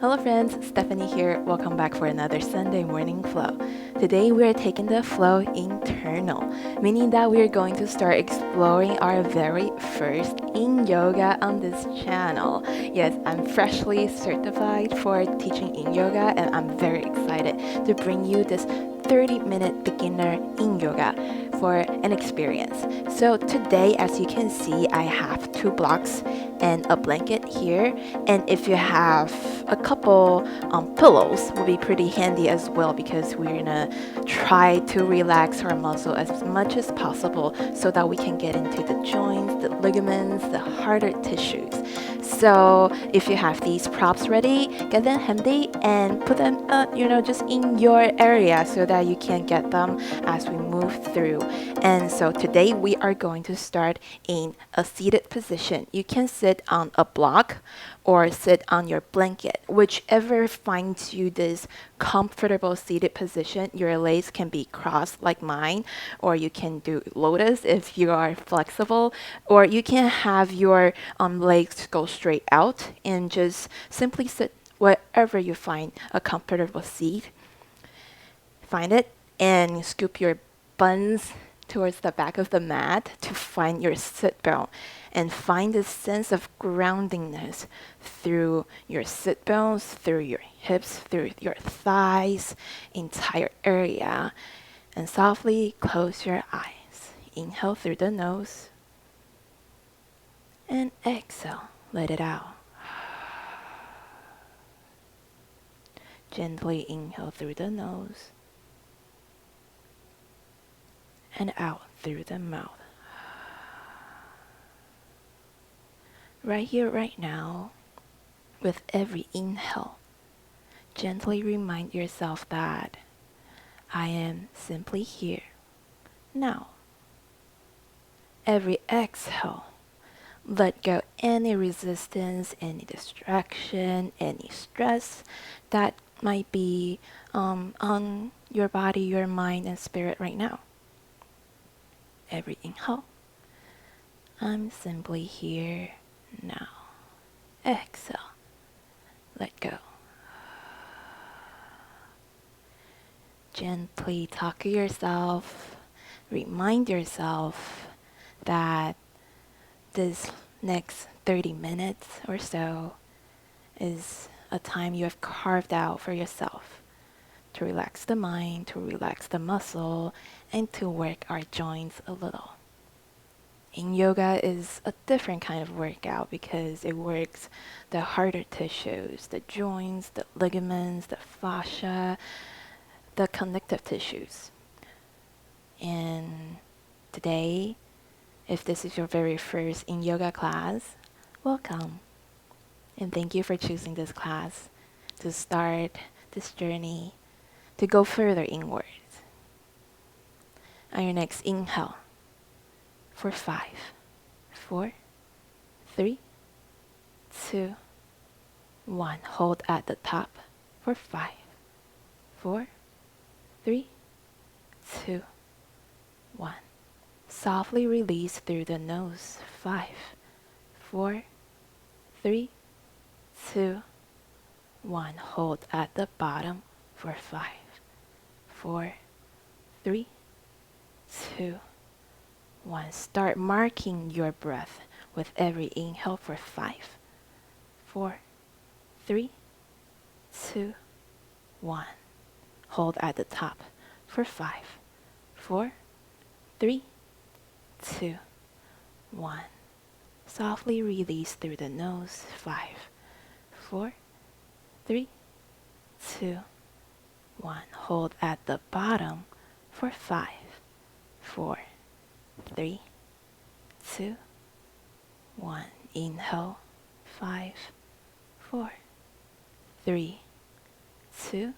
Hello friends, Stephanie here. Welcome back for another Sunday morning flow. Today we are taking the flow internal, meaning that we are going to start exploring our very first yin yoga on this channel. Yes, I'm freshly certified for teaching yin yoga and I'm very excited to bring you this 30-minute beginner yin yoga for an experience. So today, as you can see, I have 2 blocks and a blanket here, and if you have a couple pillows will be pretty handy as well, because we're gonna try to relax our muscle as much as possible so that we can get into the joints, the ligaments, the harder tissues. So if you have these props ready, get them handy and put them just in your area so that you can get them as we move through. And so today we are going to start in a seated position. You can sit on a block or sit on your blanket, whichever finds you this comfortable seated position. Your legs can be crossed like mine, or you can do lotus if you are flexible, or you can have your legs go straight out and just simply sit wherever you find a comfortable seat. Find it and scoop your buns towards the back of the mat to find your sit bone, and find a sense of groundingness through your sit bones, through your hips, through your thighs, entire area. And softly close your eyes. Inhale through the nose and exhale, let it out. Gently inhale through the nose and out through the mouth. Right here, right now, with every inhale, gently remind yourself that I am simply here, now. Every exhale, let go any resistance, any distraction, any stress that might be on your body, your mind, and spirit right now. Every inhale, I'm simply here now. Exhale, let go. Gently talk to yourself, remind yourself that this next 30 minutes or so is a time you have carved out for yourself to relax the mind, to relax the muscle, and to work our joints a little. Yin yoga is a different kind of workout because it works the harder tissues, the joints, the ligaments, the fascia, the connective tissues. And today, if this is your very first yin yoga class, welcome. And thank you for choosing this class to start this journey to go further inwards. On your next inhale, for 5, 4, 3, 2, 1. Hold at the top for 5, 4, 3, 2, 1. Softly release through the nose. 5, 4, 3, 2, 1. Hold at the bottom for 5, 4, 3, 2, 1. Start marking your breath with every inhale for 5, 4, 3, 2, 1. Hold at the top for 5, 4, 3, 2, 1. Softly release through the nose. 5, 4, 3, 2, 1. Hold at the bottom for 5, 4, 3, 2, 1. Inhale. 5, 4, 3, 2,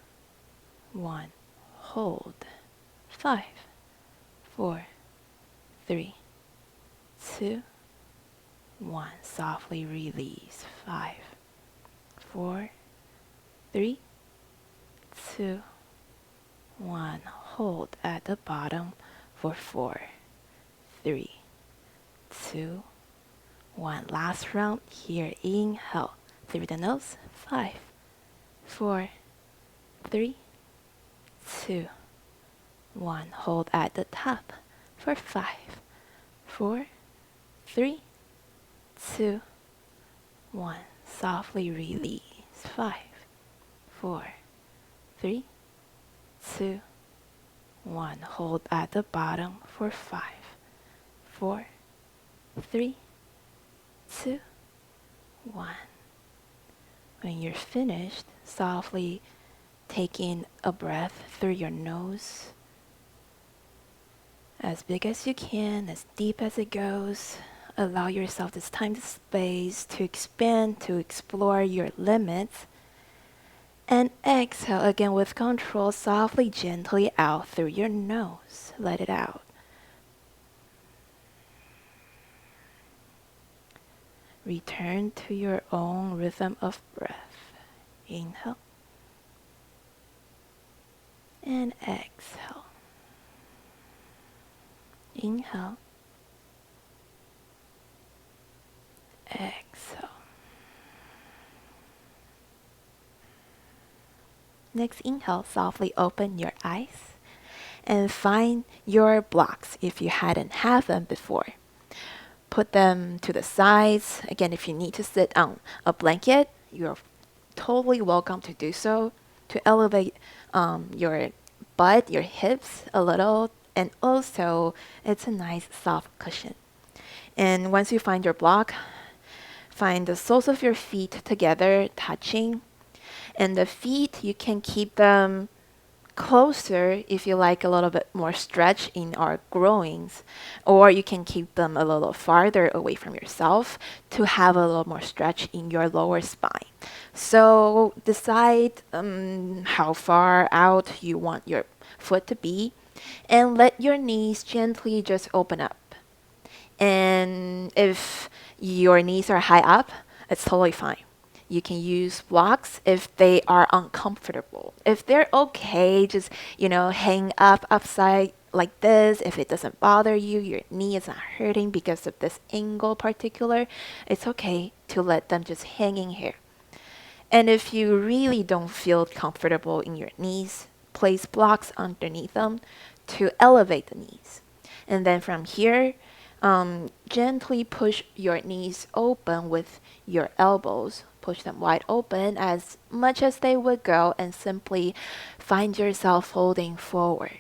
1. Hold. 5, 4, 3, 2, 1. Softly release. 5, 4, 3, 2, 1. Hold at the bottom for 4, 3, 2, 1. Last round here. Inhale through the nose. 5, 4, 3, 2, 1. Hold at the top for 5, 4, 3, 2, 1. Softly release. 5, 4, 3, 2, 1. Hold at the bottom for 5, 4, 3, 2, 1. When you're finished, softly take in a breath through your nose, as big as you can, as deep as it goes. Allow yourself this time, this space to expand, to explore your limits. And exhale again with control, softly, gently out through your nose. Let it out. Return to your own rhythm of breath. Inhale and exhale. Inhale. Exhale. Next inhale, softly open your eyes and find your blocks if you hadn't had them before. Put them to the sides. Again, if you need to sit on a blanket, you're totally welcome to do so, to elevate your butt, your hips a little, and also it's a nice soft cushion. And once you find your block, find the soles of your feet together, touching. And the feet, you can keep them closer if you like a little bit more stretch in our groins, or you can keep them a little farther away from yourself to have a little more stretch in your lower spine. So decide how far out you want your foot to be, and let your knees gently just open up. And if your knees are high up, it's totally fine. You can use blocks if they are uncomfortable. If they're okay, just, hang up upside like this. If it doesn't bother you, your knee is not hurting because of this angle particular, it's okay to let them just hanging here. And if you really don't feel comfortable in your knees, place blocks underneath them to elevate the knees. And then from here, gently push your knees open with your elbows. Push them wide open as much as they would go, and simply find yourself folding forward.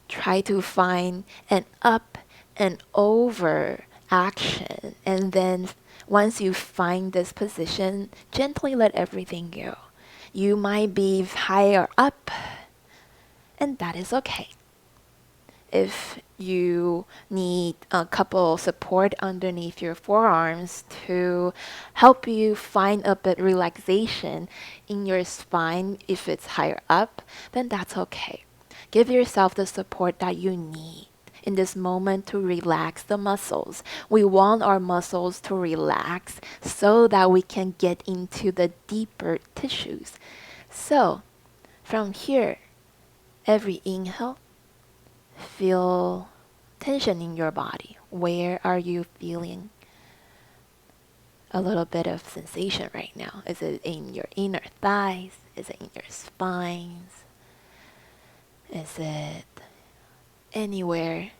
Try to find an up and over action, and then once you find this position, gently let everything go. You might be higher up, and that is okay. If you need a couple support underneath your forearms to help you find a bit relaxation in your spine, if it's higher up, then that's okay. Give yourself the support that you need in this moment to relax the muscles. We want our muscles to relax so that we can get into the deeper tissues. So, from here, every inhale, feel tension in your body. Where are you feeling a little bit of sensation right now? Is it in your inner thighs? Is it in your spines? Is it anywhere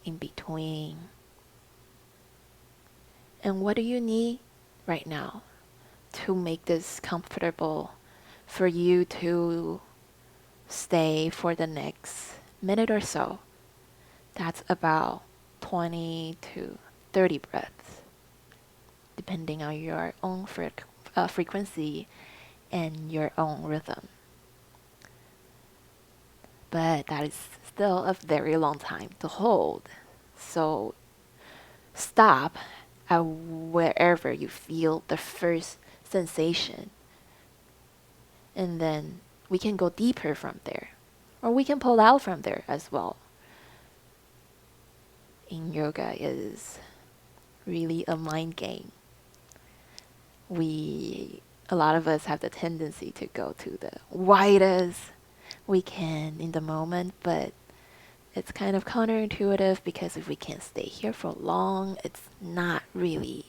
in between? And what do you need right now to make this comfortable for you to stay for the next minute or so? That's about 20 to 30 breaths, depending on your own frequency and your own rhythm. But that is still a very long time to hold. So stop at wherever you feel the first sensation. And then we can go deeper from there. Or we can pull out from there as well. In yoga is really a mind game. A lot of us have the tendency to go to the widest we can in the moment, but it's kind of counterintuitive because if we can't stay here for long, it's not really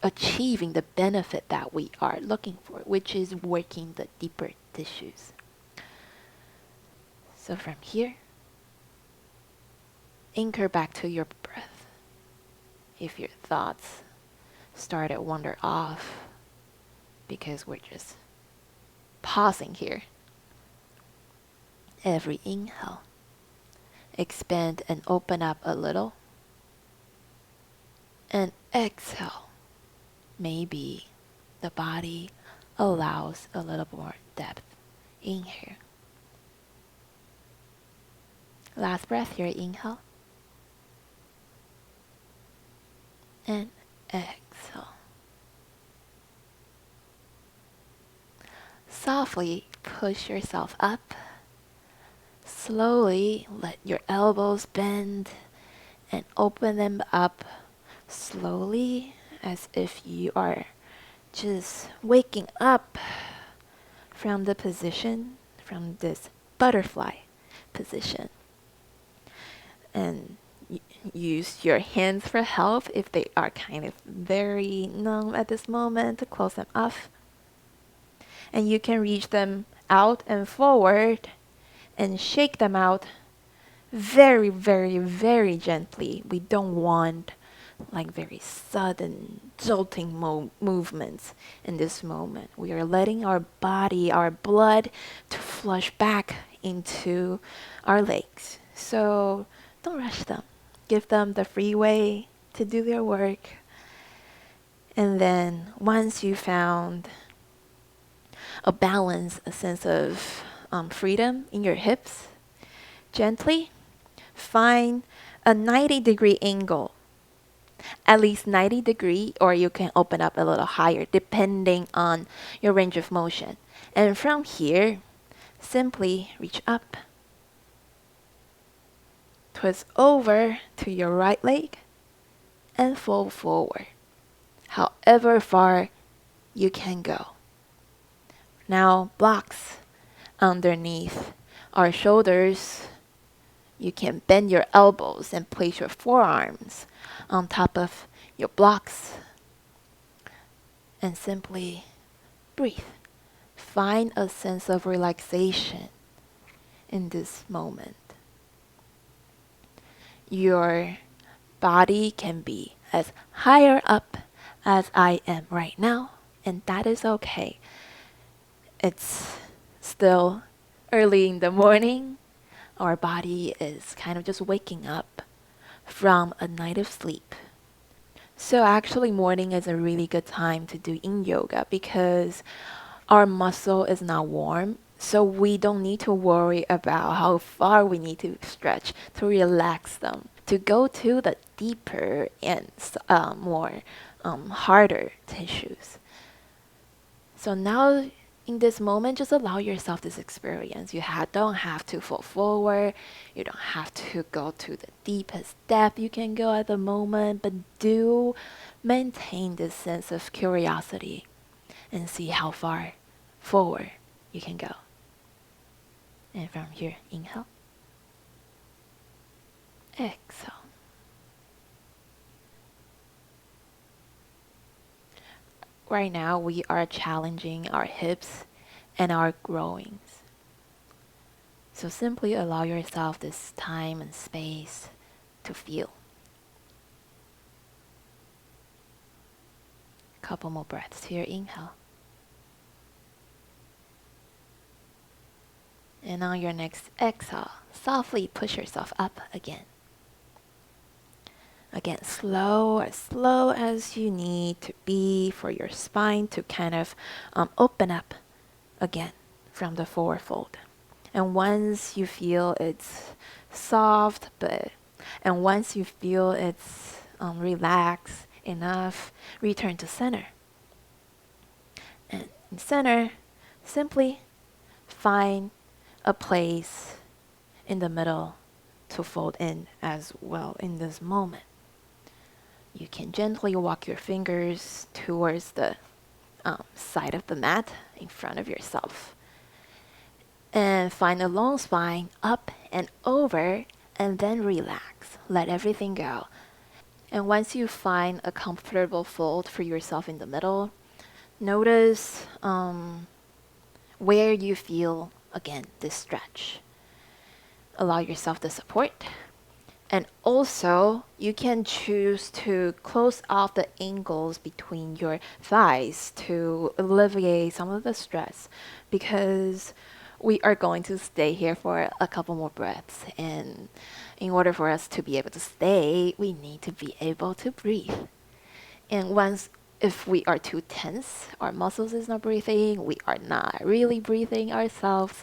achieving the benefit that we are looking for, which is working the deeper tissues. So from here, anchor back to your breath. If your thoughts start to wander off, because we're just pausing here. Every inhale, expand and open up a little. And exhale, maybe the body allows a little more depth in here. Last breath here, inhale. And exhale. Softly push yourself up. Slowly let your elbows bend and open them up slowly, as if you are just waking up from the position, from this butterfly position. And use your hands for help if they are kind of very numb at this moment, to close them off. And you can reach them out and forward and shake them out very, very, very gently. We don't want like very sudden jolting movements in this moment. We are letting our body, our blood, to flush back into our legs. So don't rush them. Give them the free way to do their work. And then once you found a balance, a sense of freedom in your hips, gently find a 90-degree angle, at least 90 degree, or you can open up a little higher depending on your range of motion. And from here, simply reach up, twist over to your right leg, and fold forward, however far you can go. Now blocks underneath our shoulders. You can bend your elbows and place your forearms on top of your blocks and simply breathe. Find a sense of relaxation in this moment. Your body can be as higher up as I am right now, and that is okay. It's still early in the morning. Our body is kind of just waking up from a night of sleep. So actually morning is a really good time to do yin yoga because our muscle is not warm. So we don't need to worry about how far we need to stretch to relax them, to go to the deeper and more harder tissues. So now in this moment, just allow yourself this experience. You don't have to fall forward. You don't have to go to the deepest depth you can go at the moment, but do maintain this sense of curiosity and see how far forward you can go. And from here, inhale, exhale. Right now, we are challenging our hips and our groins. So simply allow yourself this time and space to feel. A couple more breaths here. Inhale. And on your next exhale, softly push yourself up again. Again, as slow as you need to be for your spine to kind of open up again from the forward fold. And once you feel it's soft, and once you feel it's relaxed enough, return to center. And in center, simply find a place in the middle to fold in as well in this moment. You can gently walk your fingers towards the side of the mat in front of yourself. And find a long spine up and over, and then relax. Let everything go. And once you find a comfortable fold for yourself in the middle, notice where you feel, again, this stretch. Allow yourself the support. And also, you can choose to close off the angles between your thighs to alleviate some of the stress, because we are going to stay here for a couple more breaths. And in order for us to be able to stay, we need to be able to breathe. And if we are too tense, our muscles is not breathing, we are not really breathing ourselves,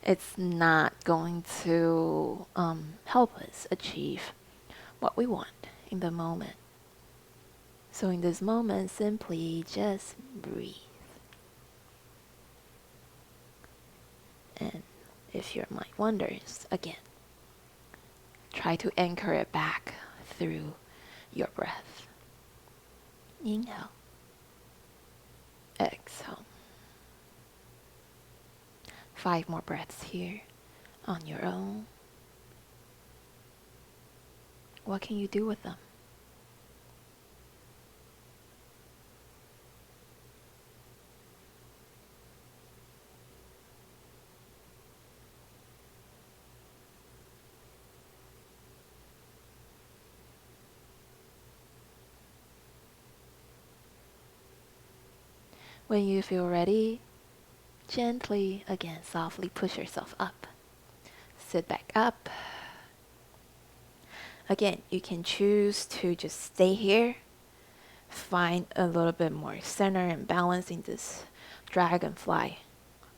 it's not going to help us achieve what we want in the moment. So in this moment, simply just breathe. And if your mind wanders, again, try to anchor it back through your breath. Inhale. Exhale. 5 more breaths here on your own. What can you do with them? When you feel ready, gently, again, softly push yourself up. Sit back up. Again, you can choose to just stay here, find a little bit more center and balance in this dragonfly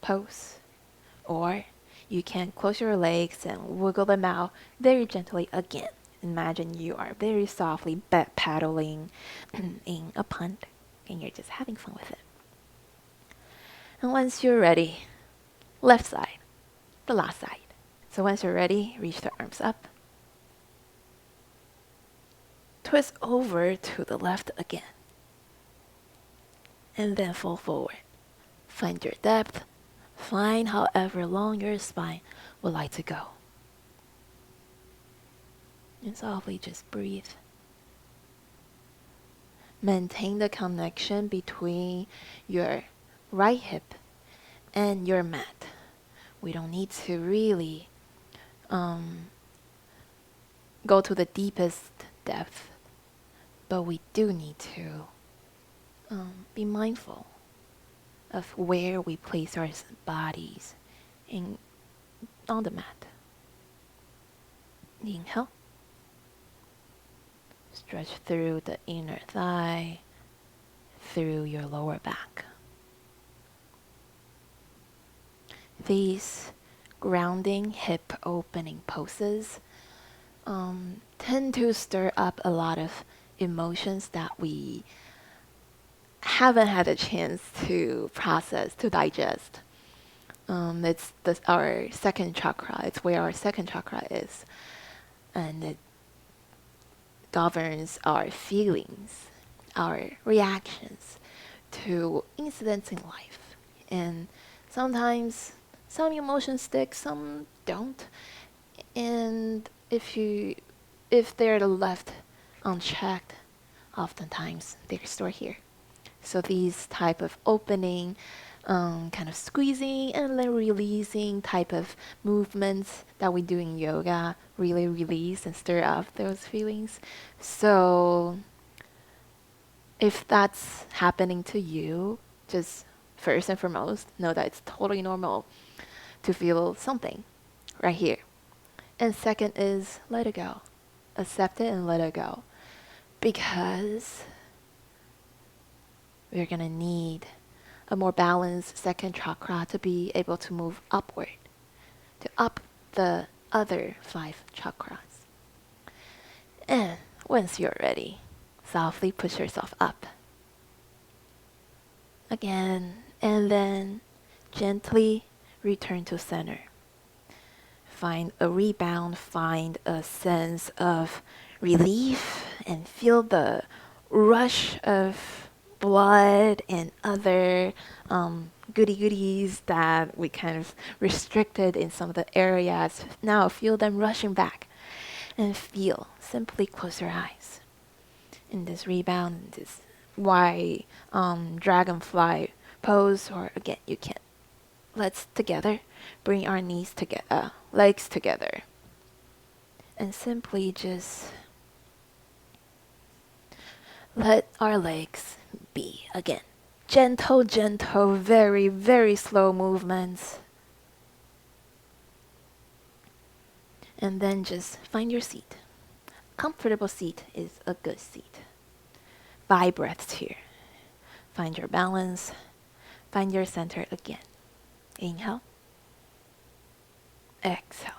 pose. Or you can close your legs and wiggle them out very gently again. Imagine you are very softly paddling in a pond and you're just having fun with it. And once you're ready, left side, the last side. So once you're ready, reach the arms up. Twist over to the left again. And then fall forward. Find your depth. Find however long your spine would like to go. And softly just breathe. Maintain the connection between your right hip and your mat. We don't need to really go to the deepest depth, but we do need to be mindful of where we place our bodies on the mat. Inhale. Stretch through the inner thigh, through your lower back. These grounding hip opening poses tend to stir up a lot of emotions that we haven't had a chance to process, to digest. It's our second chakra. It's where our second chakra is. And it governs our feelings, our reactions to incidents in life. And sometimes some emotions stick, some don't. And if they're left unchecked, oftentimes they're stored here. So these type of opening, kind of squeezing and then releasing type of movements that we do in yoga really release and stir up those feelings. So if that's happening to you, just first and foremost, know that it's totally normal to feel something right here. And second is let it go. Accept it and let it go. Because we're going to need a more balanced second chakra to be able to move upward, to up the other 5 chakras. And once you're ready, softly push yourself up. Again, and then gently return to center. Find a rebound, find a sense of relief, and feel the rush of blood and other goodies that we kind of restricted in some of the areas. Now feel them rushing back and feel. Simply close your eyes. in this rebound, in this Y dragonfly pose, or again, you can. Let's together bring our knees together, legs together, and simply just let our legs be again. Gentle, gentle, very, very slow movements. And then just find your seat. Comfortable seat is a good seat. 5 breaths here. Find your balance. Find your center again. Inhale. Exhale.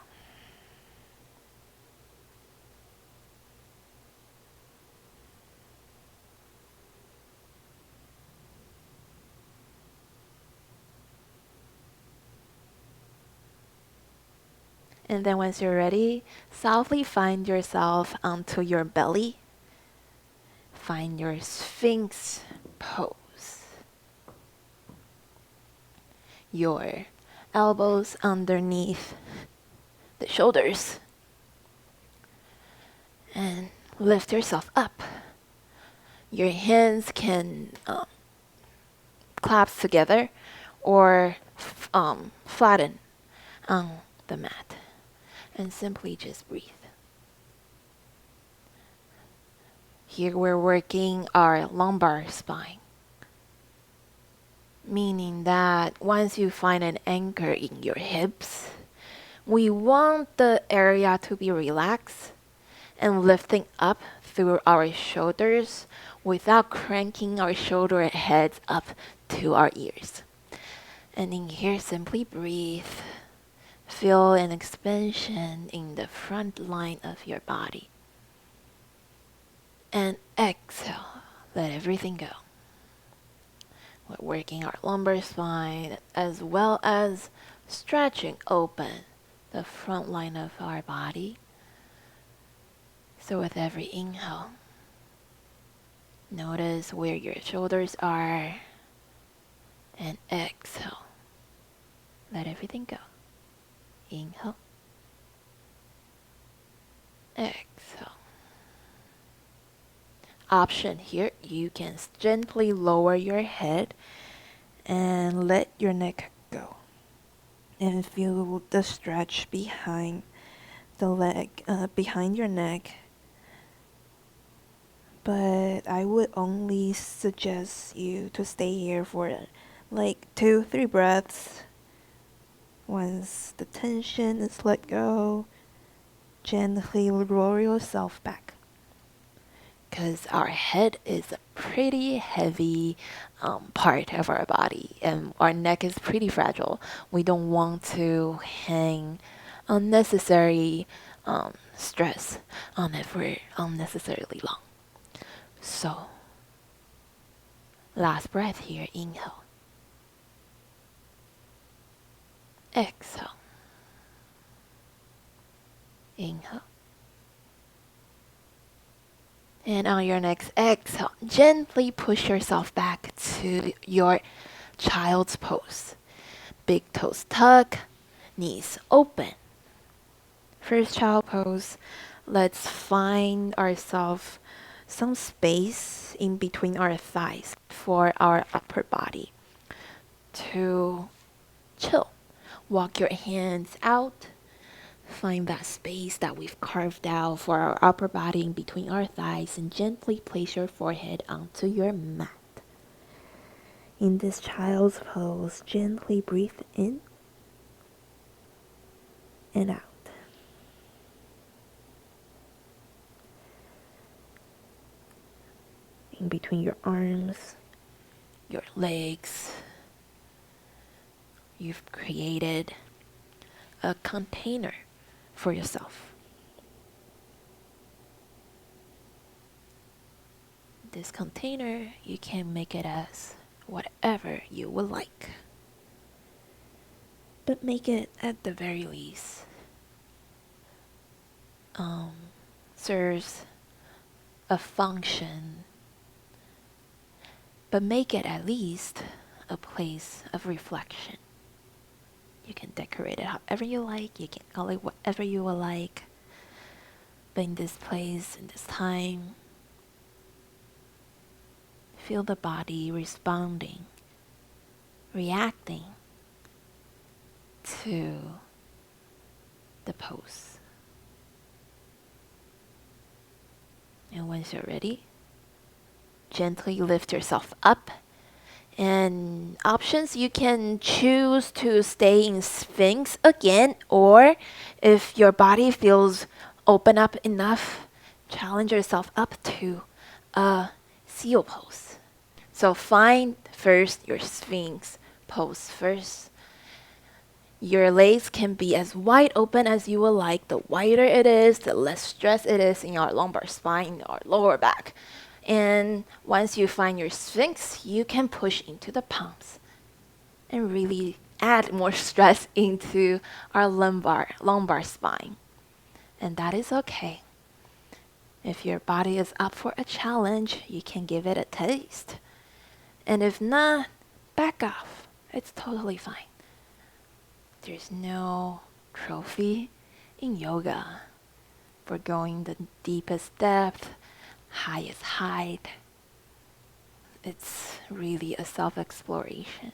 And then once you're ready, softly find yourself onto your belly. Find your Sphinx pose. Your elbows underneath the shoulders. And lift yourself up. Your hands can clasp together or flatten on the mat. And simply just breathe. Here we're working our lumbar spine, meaning that once you find an anchor in your hips, we want the area to be relaxed and lifting up through our shoulders without cranking our shoulder heads up to our ears. And in here, simply breathe. Feel an expansion in the front line of your body. And exhale, let everything go. We're working our lumbar spine as well as stretching open the front line of our body. So with every inhale, notice where your shoulders are, and exhale, let everything go. Inhale, exhale. Option here, you can gently lower your head and let your neck go. And feel the stretch behind the leg, behind your neck. But I would only suggest you to stay here for like 2-3 breaths. Once the tension is let go, gently roll yourself back. Because our head is a pretty heavy part of our body, and our neck is pretty fragile. We don't want to hang unnecessary stress on it for unnecessarily long. So, last breath here, inhale. Exhale. Inhale. And on your next exhale, gently push yourself back to your child's pose. Big toes tuck, knees open. First child pose, let's find ourselves some space in between our thighs for our upper body to chill. Walk your hands out. Find that space that we've carved out for our upper body in between our thighs and gently place your forehead onto your mat. In this child's pose, gently breathe in and out. In between your arms, your legs, you've created a container for yourself. This container, you can make it as whatever you would like. But make it at the very least serves a function. But make it at least a place of reflection. You can decorate it however you like. You can call it whatever you would like. But in this place, in this time, Feel the body responding, reacting to the pose. And once you're ready, gently lift yourself up. And options, you can choose to stay in Sphinx again, or if your body feels open up enough, challenge yourself up to a seal pose. So find first your Sphinx pose first. Your legs can be as wide open as you would like. The wider it is, the less stress it is in your lumbar spine or lower back. And once you find your Sphinx, you can push into the palms and really add more stress into our lumbar spine. And that is okay. If your body is up for a challenge, you can give it a taste. And if not, back off. It's totally fine. There's no trophy in yoga for going the deepest depth, highest height. It's really a self-exploration.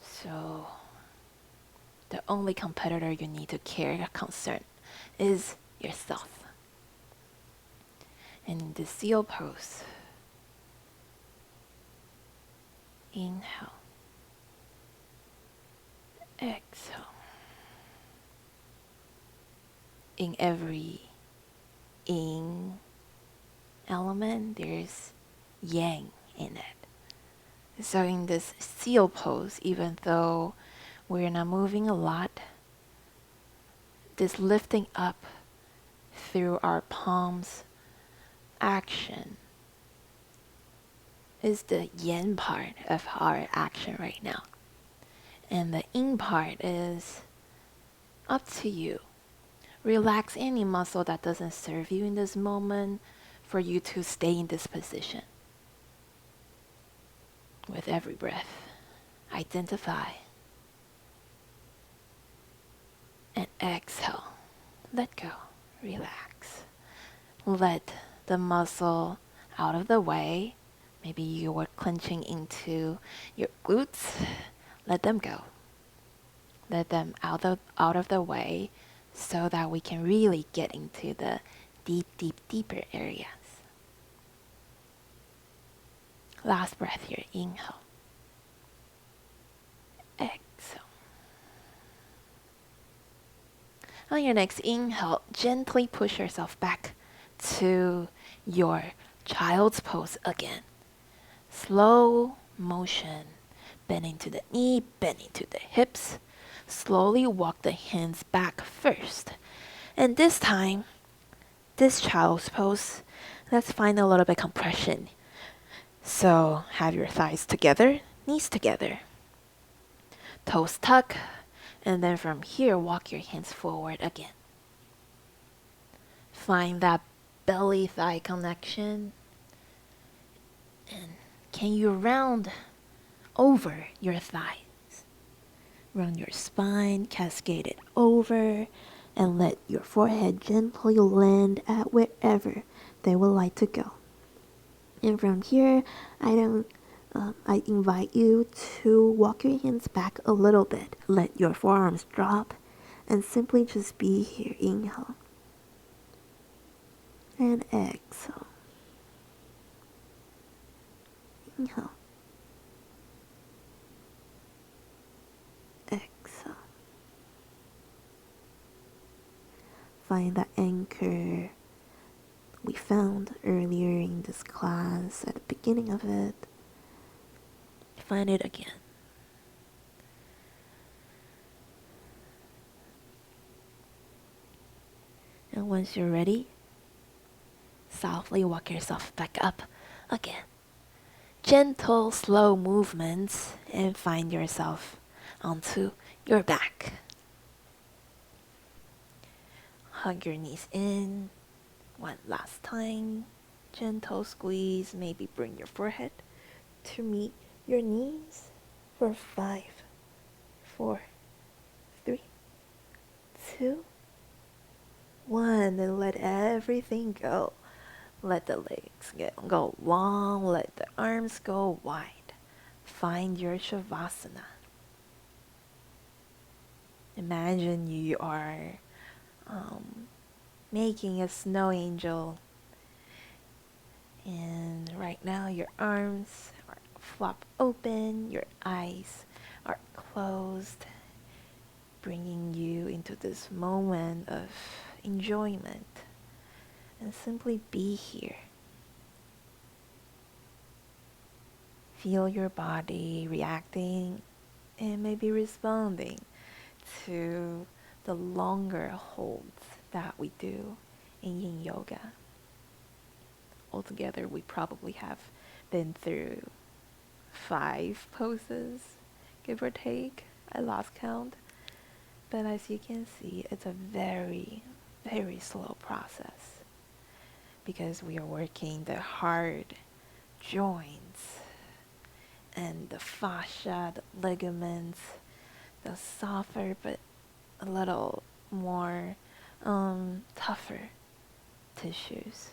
So the only competitor you need to care concern is yourself. And in the seal pose, inhale, exhale. In every yin element, there's yang in it. So in this seal pose, even though we're not moving a lot, this lifting up through our palms action is the yin part of our action right now. And the yin part is up to you. Relax any muscle that doesn't serve you in this moment for you to stay in this position. With every breath, identify and exhale. Let go. Relax. Let the muscle out of the way. Maybe you were clenching into your glutes. Let them go. Let them out of the way so that we can really get into the deeper areas. Last breath here. Inhale. Exhale. On your next inhale, gently push yourself back to your child's pose again. Slow motion. Bend into the knee, bend into the hips. Slowly walk the hands back first. And this time, this child's pose, let's find a little bit compression. So have your thighs together, knees together. Toes tuck, and then from here, walk your hands forward again. Find that belly-thigh connection. And can you round over your thighs? Round your spine, cascade it over, and let your forehead gently land at wherever they would like to go. And from here, I invite you to walk your hands back a little bit. Let your forearms drop and simply just be here. Inhale and exhale. Inhale. Exhale. Find the anchor we found earlier in this class at the beginning of it. Find it again. And once you're ready, softly walk yourself back up again. Gentle, slow movements, and find yourself onto your back. Hug your knees in. One last time. Gentle squeeze. Maybe bring your forehead to meet your knees for 5, 4, 3, 2, 1. And let everything go. Let the legs go long, let the arms go wide. Find your Shavasana. Imagine you are making a snow angel, and right now your arms are flop open, your eyes are closed, bringing you into this moment of enjoyment, and simply be here. Feel your body reacting and maybe responding to the longer holds that we do in yin yoga. Altogether, we probably have been through 5 poses, give or take. I lost count. But as you can see, it's a very, very slow process because we are working the hard joints and the fascia, the ligaments, the softer but a little more tougher tissues.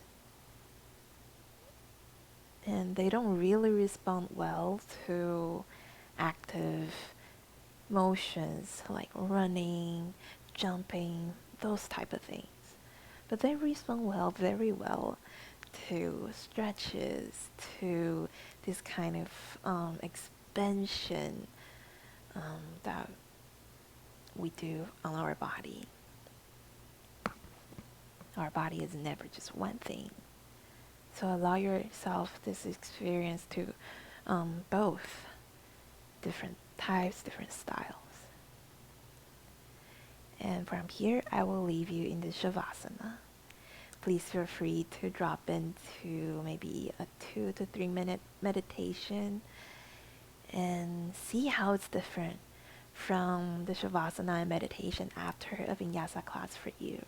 And they don't really respond well to active motions like running, jumping, those type of things. But they respond very well to stretches, to this kind of expansion that we do on our body. Our body is never just one thing. So allow yourself this experience to both different types, different styles. And from here, I will leave you in the Shavasana. Please feel free to drop into maybe a 2 to 3 minute meditation and see how it's different from the Shavasana and meditation after a Vinyasa class for you.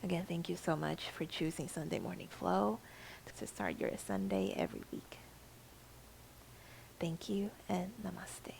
Again, thank you so much for choosing Sunday Morning Flow to start your Sunday every week. Thank you and namaste.